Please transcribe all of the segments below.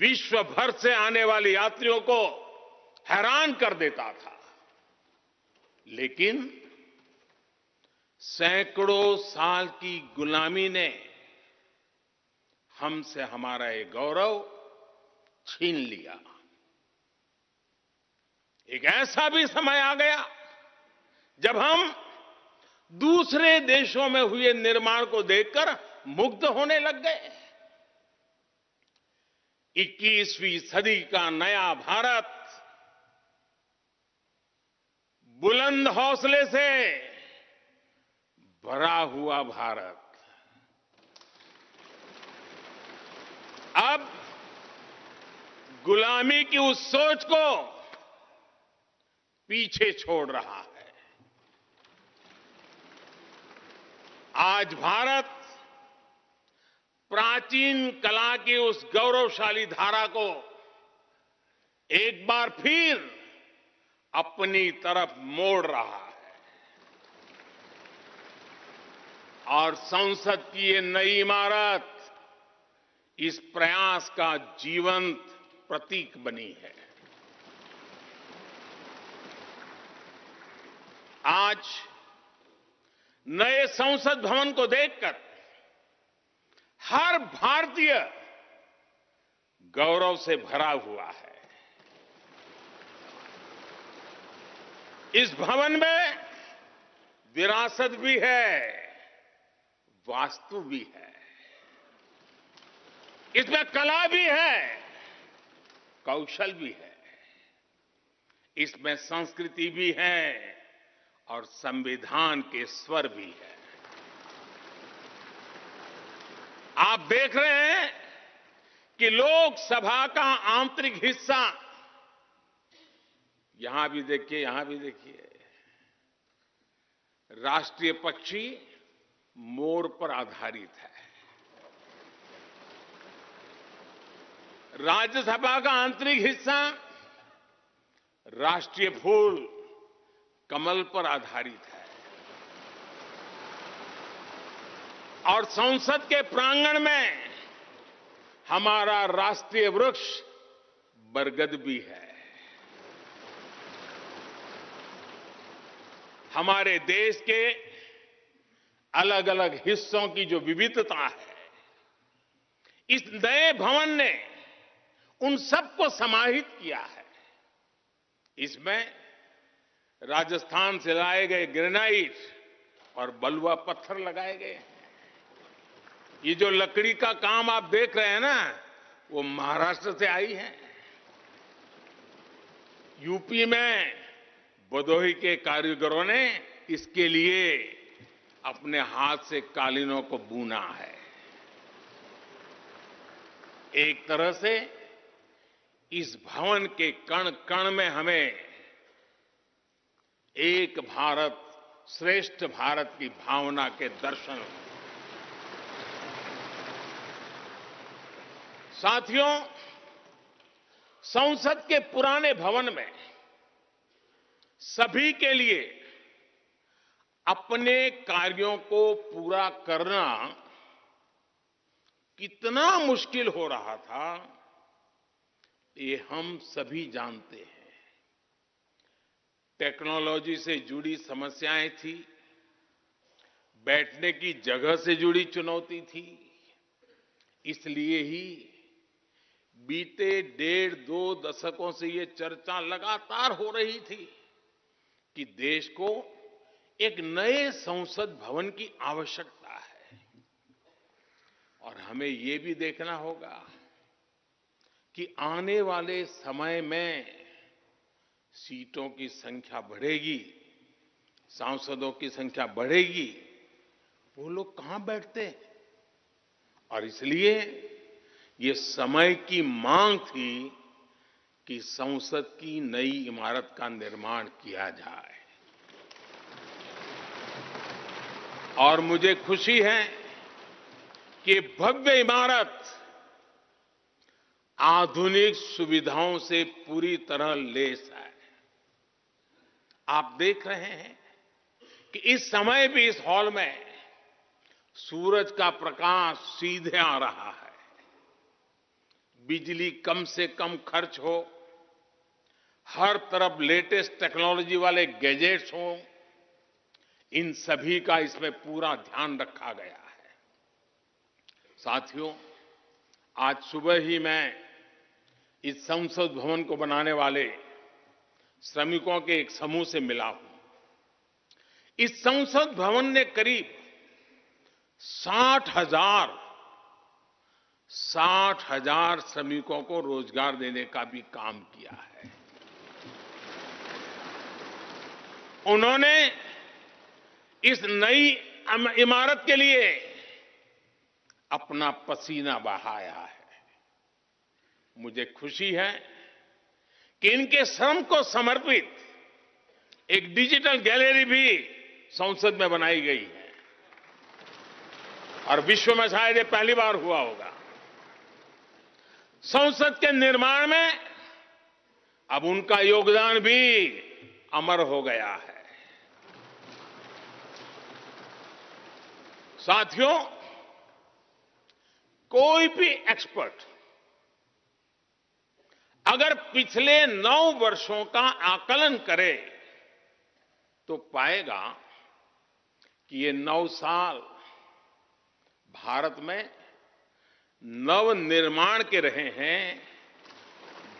विश्व भर से आने वाले यात्रियों को हैरान कर देता था। लेकिन सैकड़ों साल की गुलामी ने हमसे हमारा ये गौरव छीन लिया। एक ऐसा भी समय आ गया जब हम दूसरे देशों में हुए निर्माण को देखकर मुग्ध होने लग गए। 21वीं सदी का नया भारत बुलंद हौसले से भरा हुआ भारत अब गुलामी की उस सोच को पीछे छोड़ रहा है। आज भारत प्राचीन कला की उस गौरवशाली धारा को एक बार फिर अपनी तरफ मोड़ रहा है और संसद की ये नई इमारत इस प्रयास का जीवंत प्रतीक बनी है। आज नए संसद भवन को देखकर हर भारतीय गौरव से भरा हुआ है। इस भवन में विरासत भी है, वास्तु भी है, इसमें कला भी है, कौशल भी है, इसमें संस्कृति भी है और संविधान के स्वर भी है। आप देख रहे हैं कि लोकसभा का आंतरिक हिस्सा, यहां भी देखिए, यहां भी देखिए, राष्ट्रीय पक्षी मोर पर आधारित है। राज्यसभा का आंतरिक हिस्सा राष्ट्रीय फूल कमल पर आधारित है और संसद के प्रांगण में हमारा राष्ट्रीय वृक्ष बरगद भी है। हमारे देश के अलग अलग हिस्सों की जो विविधता है, इस नए भवन ने उन सबको समाहित किया है। इसमें राजस्थान से लाए गए ग्रेनाइट और बलुआ पत्थर लगाए गए हैं। ये जो लकड़ी का काम आप देख रहे हैं ना, वो महाराष्ट्र से आई है। यूपी में भदोही के कारीगरों ने इसके लिए अपने हाथ से कालीनों को बुना है। एक तरह से इस भवन के कण कण में हमें एक भारत श्रेष्ठ भारत की भावना के दर्शन हुए। साथियों, संसद के पुराने भवन में सभी के लिए अपने कार्यों को पूरा करना कितना मुश्किल हो रहा था, ये हम सभी जानते हैं। टेक्नोलॉजी से जुड़ी समस्याएं थी, बैठने की जगह से जुड़ी चुनौती थी। इसलिए ही बीते 1.5-2 दशकों से ये चर्चा लगातार हो रही थी कि देश को एक नए संसद भवन की आवश्यकता है। और हमें ये भी देखना होगा कि आने वाले समय में सीटों की संख्या बढ़ेगी, सांसदों की संख्या बढ़ेगी, वो लोग कहां बैठते हैं? और इसलिए ये समय की मांग थी कि संसद की नई इमारत का निर्माण किया जाए। और मुझे खुशी है कि भव्य इमारत आधुनिक सुविधाओं से पूरी तरह लैस है। आप देख रहे हैं कि इस समय भी इस हॉल में सूरज का प्रकाश सीधे आ रहा है। बिजली कम से कम खर्च हो, हर तरफ लेटेस्ट टेक्नोलॉजी वाले गैजेट्स हों, इन सभी का इसमें पूरा ध्यान रखा गया है। साथियों, आज सुबह ही मैं इस संसद भवन को बनाने वाले श्रमिकों के एक समूह से मिला हूं। इस संसद भवन ने करीब 60,000 श्रमिकों को रोजगार देने का भी काम किया है। उन्होंने इस नई इमारत के लिए अपना पसीना बहाया है। मुझे खुशी है कि इनके श्रम को समर्पित एक डिजिटल गैलरी भी संसद में बनाई गई है और विश्व में शायद ये पहली बार हुआ होगा। संसद के निर्माण में अब उनका योगदान भी अमर हो गया है। साथियों, कोई भी एक्सपर्ट अगर पिछले 9 वर्षों का आकलन करे तो पाएगा कि ये 9 साल भारत में नव निर्माण के रहे हैं,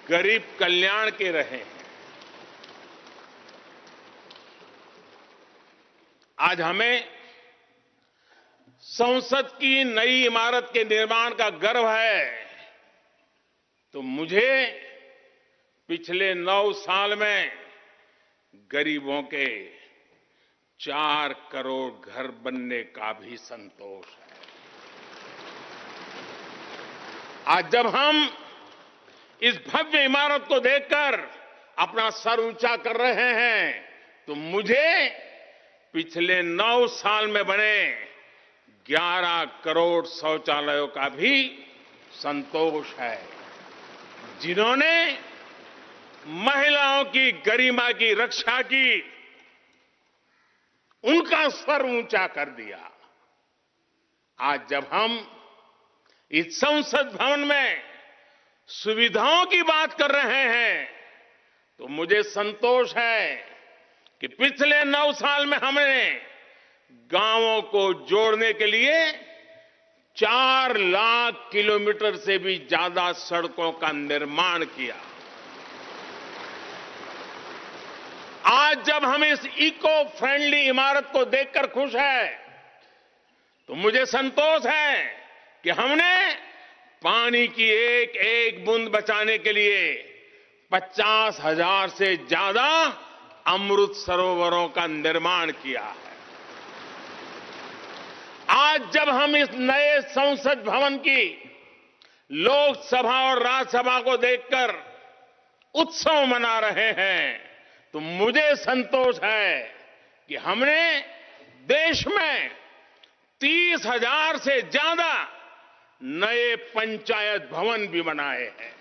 गरीब कल्याण के रहे हैं। आज हमें संसद की नई इमारत के निर्माण का गर्व है, तो मुझे पिछले 9 साल में गरीबों के 4 करोड़ घर बनने का भी संतोष है। आज जब हम इस भव्य इमारत को देखकर अपना सर ऊंचा कर रहे हैं, तो मुझे पिछले 9 साल में बने 11 करोड़ शौचालयों का भी संतोष है, जिन्होंने महिलाओं की गरिमा की रक्षा की, उनका सर ऊंचा कर दिया। आज जब हम इस संसद भवन में सुविधाओं की बात कर रहे हैं, तो मुझे संतोष है कि पिछले 9 साल में हमने गांवों को जोड़ने के लिए 4 लाख किलोमीटर से भी ज्यादा सड़कों का निर्माण किया। आज जब हम इस इको फ्रेंडली इमारत को देखकर खुश हैं, तो मुझे संतोष है कि हमने पानी की एक एक बूंद बचाने के लिए 50,000 से ज्यादा अमृत सरोवरों का निर्माण किया है। आज जब हम इस नए संसद भवन की लोकसभा और राज्यसभा को देखकर उत्सव मना रहे हैं, तो मुझे संतोष है कि हमने देश में 30,000 से ज्यादा नए पंचायत भवन भी बनाए हैं।